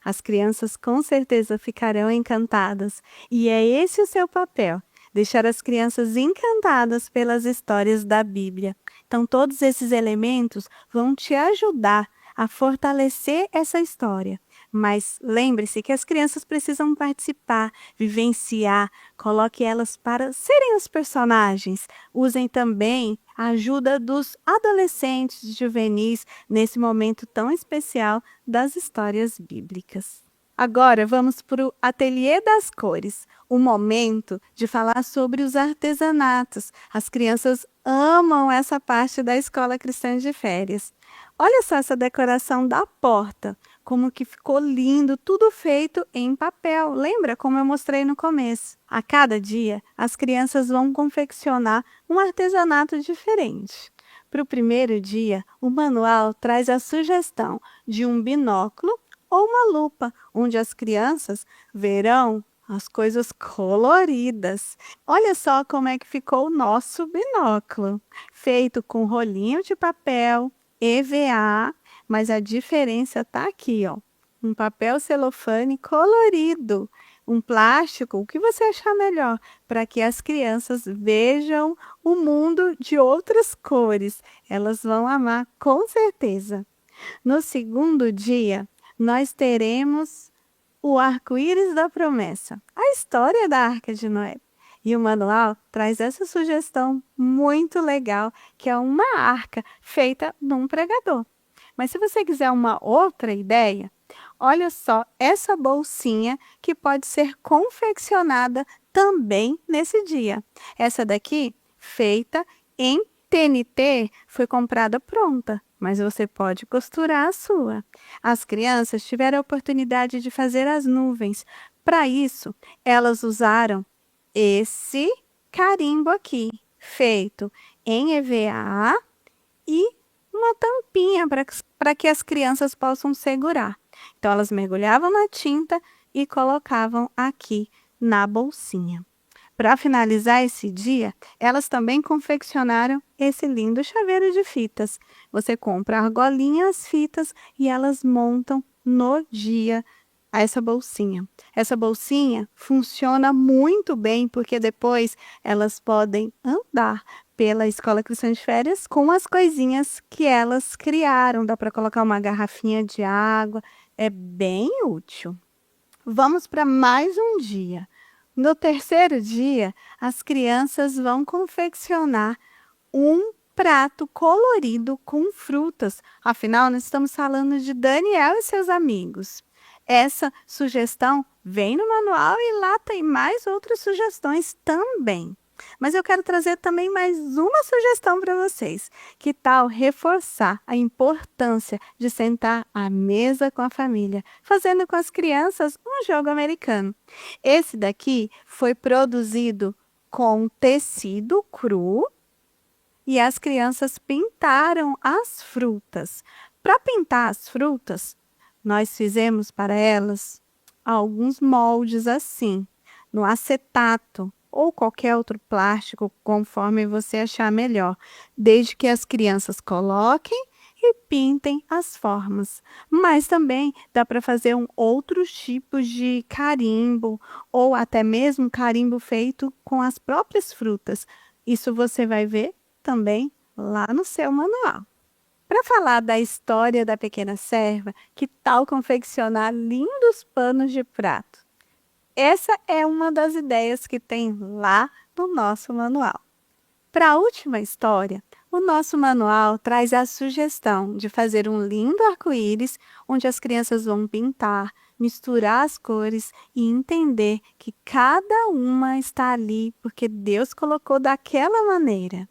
As crianças com certeza ficarão encantadas e é esse o seu papel, deixar as crianças encantadas pelas histórias da Bíblia. Então todos esses elementos vão te ajudar a fortalecer essa história. Mas lembre-se que as crianças precisam participar, vivenciar, coloque elas para serem os personagens. Usem também a ajuda dos adolescentes juvenis nesse momento tão especial das histórias bíblicas. Agora vamos para o Ateliê das Cores, o momento de falar sobre os artesanatos. As crianças amam essa parte da Escola Cristã de Férias. Olha só essa decoração da porta, como que ficou lindo, tudo feito em papel. Lembra como eu mostrei no começo? A cada dia, as crianças vão confeccionar um artesanato diferente. Para o primeiro dia, o manual traz a sugestão de um binóculo ou uma lupa, onde as crianças verão as coisas coloridas. Olha só como é que ficou o nosso binóculo, feito com rolinho de papel, EVA, mas a diferença está aqui, ó. Um papel celofane colorido, um plástico, o que você achar melhor, para que as crianças vejam o mundo de outras cores. Elas vão amar, com certeza. No segundo dia, nós teremos o arco-íris da promessa, a história da Arca de Noé. E o manual traz essa sugestão muito legal, que é uma arca feita num pregador. Mas se você quiser uma outra ideia, olha só essa bolsinha que pode ser confeccionada também nesse dia. Essa daqui, feita em TNT, foi comprada pronta, mas você pode costurar a sua. As crianças tiveram a oportunidade de fazer as nuvens. Para isso, elas usaram esse carimbo aqui, feito em EVA e uma tampinha para que as crianças possam segurar. Então, elas mergulhavam na tinta e colocavam aqui na bolsinha. Para finalizar esse dia, elas também confeccionaram esse lindo chaveiro de fitas. Você compra a argolinha, as fitas e elas montam no dia essa bolsinha. Essa bolsinha funciona muito bem porque depois elas podem andar pela Escola Cristã de Férias com as coisinhas que elas criaram. Dá para colocar uma garrafinha de água. É bem útil. Vamos para mais um dia. No terceiro dia, as crianças vão confeccionar um prato colorido com frutas. Afinal, nós estamos falando de Daniel e seus amigos. Essa sugestão vem no manual e lá tem mais outras sugestões também. Mas eu quero trazer também mais uma sugestão para vocês. Que tal reforçar a importância de sentar à mesa com a família, fazendo com as crianças um jogo americano? Esse daqui foi produzido com tecido cru e as crianças pintaram as frutas. Para pintar as frutas, nós fizemos para elas alguns moldes assim, no acetato ou qualquer outro plástico, conforme você achar melhor, desde que as crianças coloquem e pintem as formas. Mas também dá para fazer outros tipos de carimbo, ou até mesmo carimbo feito com as próprias frutas. Isso você vai ver também lá no seu manual. Para falar da história da pequena serva, que tal confeccionar lindos panos de prato? Essa é uma das ideias que tem lá no nosso manual. Para a última história, o nosso manual traz a sugestão de fazer um lindo arco-íris, onde as crianças vão pintar, misturar as cores e entender que cada uma está ali porque Deus colocou daquela maneira.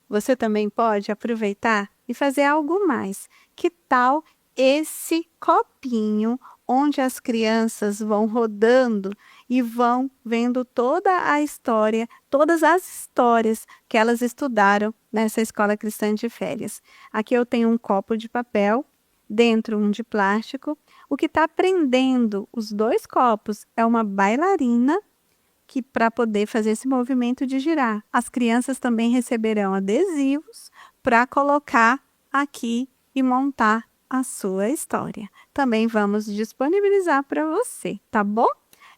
Você também pode aproveitar e fazer algo mais. Que tal esse copinho onde as crianças vão rodando e vão vendo toda a história, todas as histórias que elas estudaram nessa Escola Cristã de Férias? Aqui eu tenho um copo de papel, dentro um de plástico. O que está prendendo os dois copos é uma bailarina, que para poder fazer esse movimento de girar. As crianças também receberão adesivos para colocar aqui e montar a sua história. Também vamos disponibilizar para você, tá bom?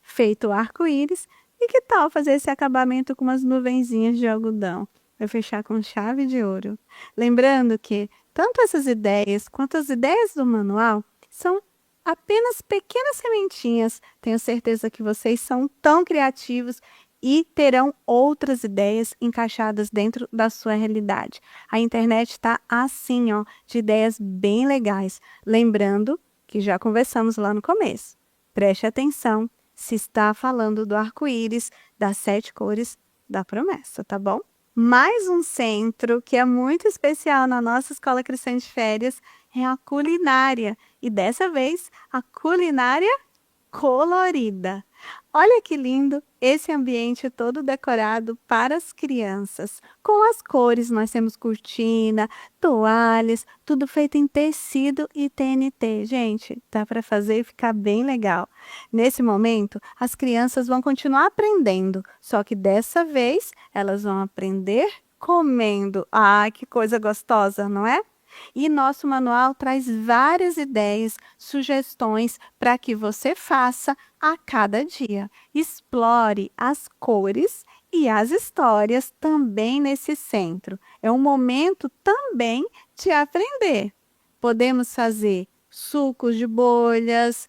Feito o arco-íris, e que tal fazer esse acabamento com umas nuvenzinhas de algodão? Vai fechar com chave de ouro. Lembrando que tanto essas ideias quanto as ideias do manual são apenas pequenas sementinhas. Tenho certeza que vocês são tão criativos e terão outras ideias encaixadas dentro da sua realidade. A internet está assim, ó, de ideias bem legais. Lembrando que já conversamos lá no começo. Preste atenção se está falando do arco-íris, das 7 cores da promessa, tá bom? Mais um centro que é muito especial na nossa Escola Cristã de Férias é a culinária. E dessa vez, a culinária colorida. Olha que lindo esse ambiente todo decorado para as crianças. Com as cores, nós temos cortina, toalhas, tudo feito em tecido e TNT. Gente, dá para fazer e ficar bem legal. Nesse momento, as crianças vão continuar aprendendo, só que dessa vez elas vão aprender comendo. Ah, que coisa gostosa, não é? E nosso manual traz várias ideias, sugestões para que você faça a cada dia. Explore as cores e as histórias também nesse centro. É um momento também de aprender. Podemos fazer sucos de bolhas,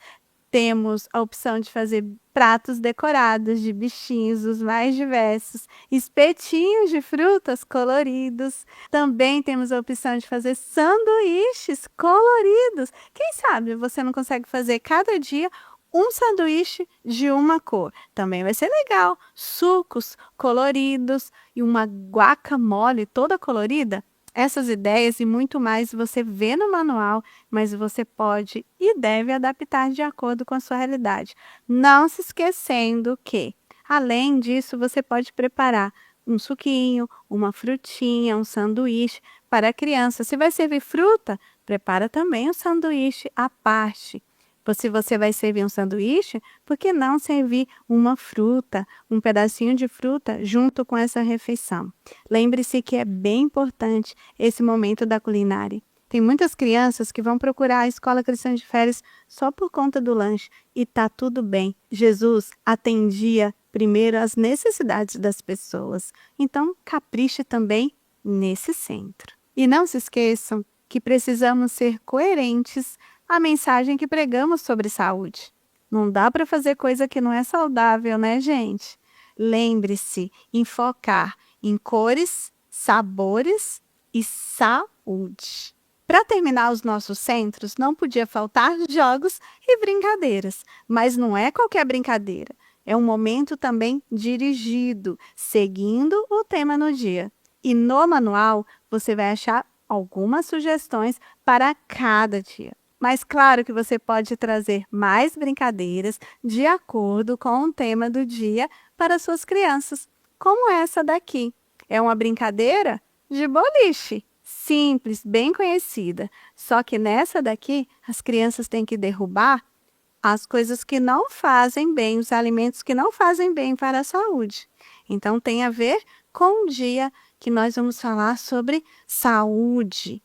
temos a opção de fazer pratos decorados de bichinhos os mais diversos, espetinhos de frutas coloridos. Também temos a opção de fazer sanduíches coloridos. Quem sabe você não consegue fazer cada dia um sanduíche de uma cor. Também vai ser legal. Sucos coloridos e uma guacamole toda colorida. Essas ideias e muito mais você vê no manual, mas você pode e deve adaptar de acordo com a sua realidade. Não se esquecendo que, além disso, você pode preparar um suquinho, uma frutinha, um sanduíche para a criança. Se vai servir fruta, prepara também um sanduíche à parte. Se você vai servir um sanduíche, por que não servir uma fruta, um pedacinho de fruta junto com essa refeição? Lembre-se que é bem importante esse momento da culinária. Tem muitas crianças que vão procurar a escola cristã de férias só por conta do lanche e tá tudo bem. Jesus atendia primeiro as necessidades das pessoas. Então, capriche também nesse centro. E não se esqueçam que precisamos ser coerentes à mensagem que pregamos sobre saúde. Não dá para fazer coisa que não é saudável, né, gente? Lembre-se em focar em cores, sabores e saúde. Para terminar os nossos centros, não podia faltar jogos e brincadeiras, mas não é qualquer brincadeira. É um momento também dirigido, seguindo o tema no dia. E no manual você vai achar algumas sugestões para cada dia. Mas claro que você pode trazer mais brincadeiras de acordo com o tema do dia para suas crianças, como essa daqui. É uma brincadeira de boliche, simples, bem conhecida. Só que nessa daqui, as crianças têm que derrubar as coisas que não fazem bem, os alimentos que não fazem bem para a saúde. Então tem a ver com o dia que nós vamos falar sobre saúde.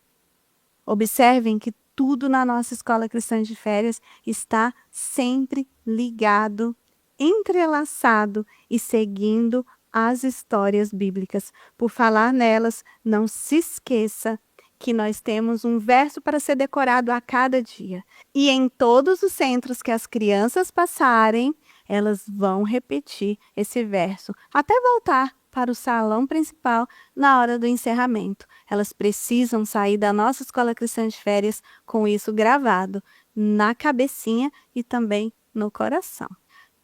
Observem que tudo na nossa escola cristã de férias está sempre ligado, entrelaçado e seguindo as histórias bíblicas. Por falar nelas, não se esqueça que nós temos um verso para ser decorado a cada dia. E em todos os centros que as crianças passarem, elas vão repetir esse verso até voltar para o salão principal na hora do encerramento. Elas precisam sair da nossa escola cristã de férias com isso gravado na cabecinha e também no coração.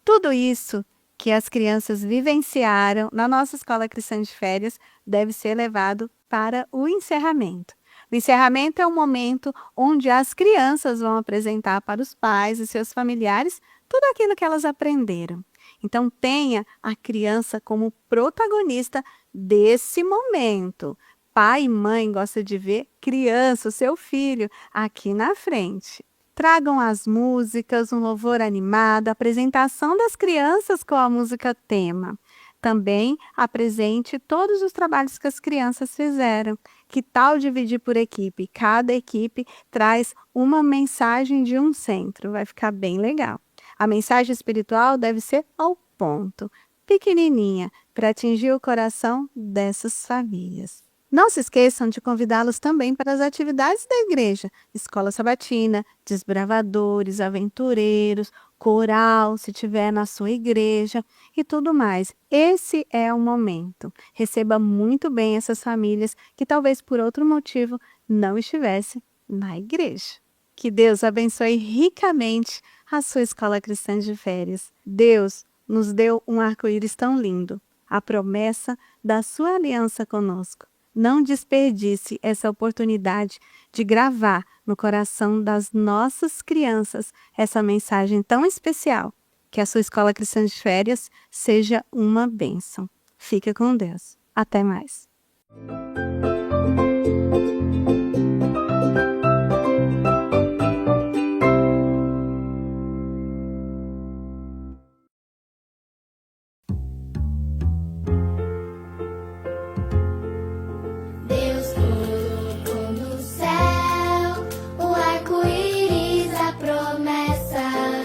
Tudo isso que as crianças vivenciaram na nossa escola cristã de férias deve ser levado para o encerramento. O encerramento é um momento onde as crianças vão apresentar para os pais e seus familiares tudo aquilo que elas aprenderam. Então, tenha a criança como protagonista desse momento. Pai e mãe gostam de ver criança, o seu filho, aqui na frente. Tragam as músicas, um louvor animado, a apresentação das crianças com a música tema. Também apresente todos os trabalhos que as crianças fizeram. Que tal dividir por equipe? Cada equipe traz uma mensagem de um centro. Vai ficar bem legal. A mensagem espiritual deve ser ao ponto, pequenininha, para atingir o coração dessas famílias. Não se esqueçam de convidá-los também para as atividades da igreja, escola sabatina, desbravadores, aventureiros, coral, se tiver na sua igreja e tudo mais. Esse é o momento. Receba muito bem essas famílias que talvez por outro motivo não estivessem na igreja. Que Deus abençoe ricamente a sua escola cristã de férias. Deus nos deu um arco-íris tão lindo, a promessa da sua aliança conosco. Não desperdice essa oportunidade de gravar no coração das nossas crianças essa mensagem tão especial Que a sua escola cristã de férias seja uma bênção. Fica com Deus. Até mais. Deus colocou no céu o arco-íris, a promessa,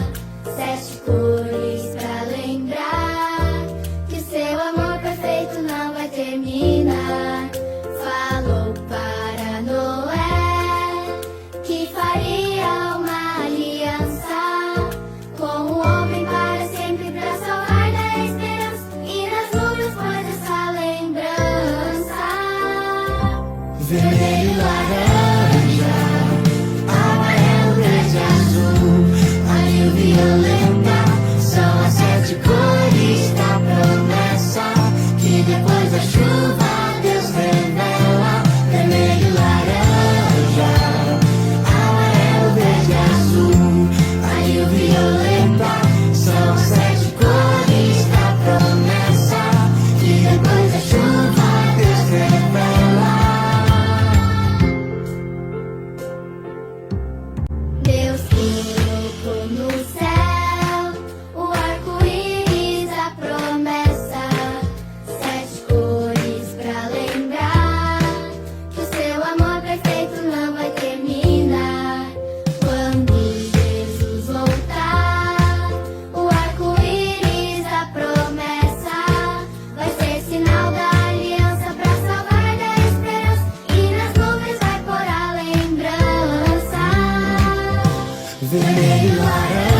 7 cores pra lembrar que seu amor perfeito não vai terminar. Falou para Noé que faria uma aliança com o homem para sempre, pra salvar da esperança, e nas nuvens pôs essa lembrança. Vermelho, laranja, amarelo, verde, azul, anil, violeta, são as 7 cores da promessa que depois da chuva Deus revela. Vermelho, laranja, amarelo, verde, azul, anil, violeta, são as 7 cores da promessa que depois da chuva Deus revela. Deus colocou no céu o arco-íris, a promessa, 7 cores pra lembrar que o seu amor perfeito não vai terminar. Quando Jesus voltar, o arco-íris, a promessa, vai ser sinal da aliança pra salvar da esperança, e nas nuvens vai pôr a lembrança. Vermelho, laranja,